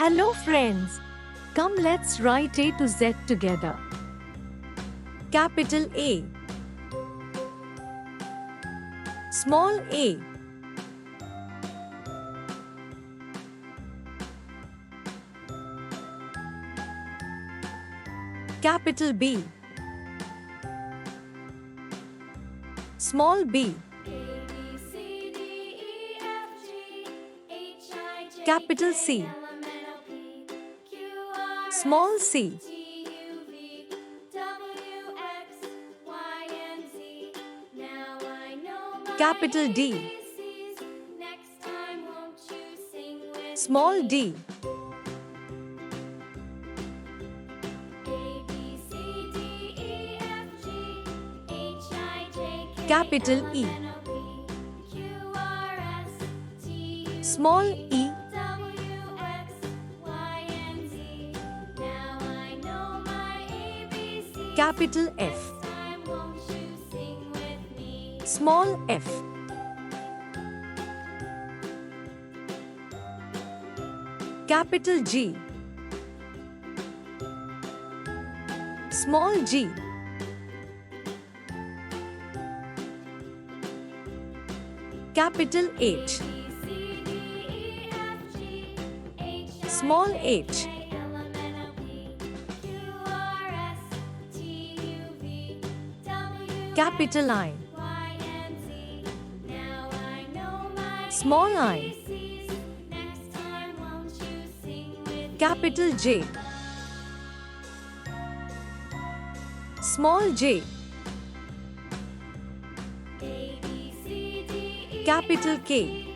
Hello friends. Come let's write A to Z together. Capital A. Small a. Capital B. Small b. Capital C. Small c. Capital D. Small d. Capital E. Small e. Capital F. Small f. Capital G. Small g. Capital H. Small h. Capital I. Small I. Capital J. Small j. Capital K.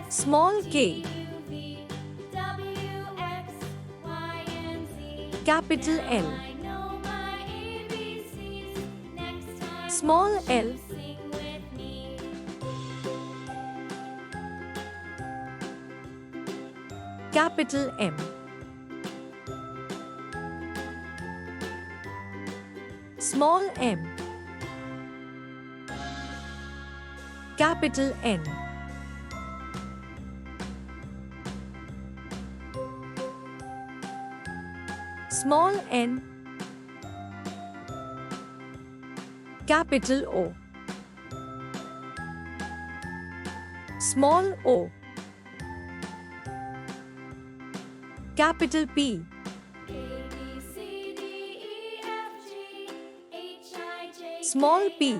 Small k. Capital L. Small l. Capital M. Small m. Capital N. Small n. Capital O. Small o. Capital P. Small p.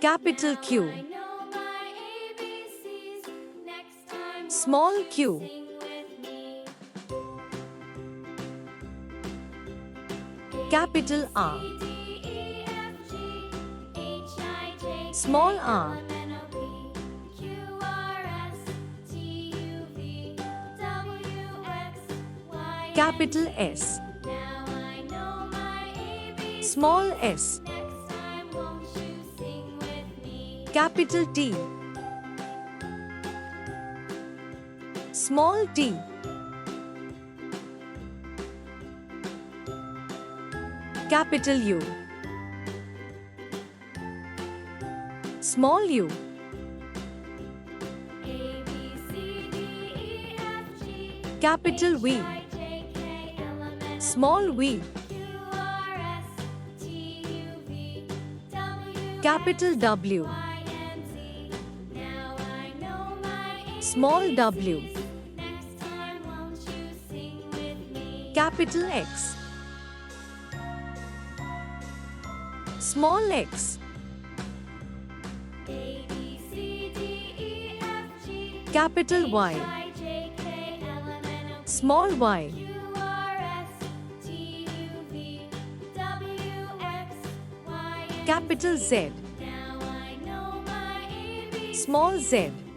Capital Q. Small q. Capital R. Small r. Capital S. Small s. Capital T. Small t. Capital U. Small u. Capital V. Small v. Capital W. Small w. Capital X. Small x. Capital Y. Small y. Capital Z. Small z.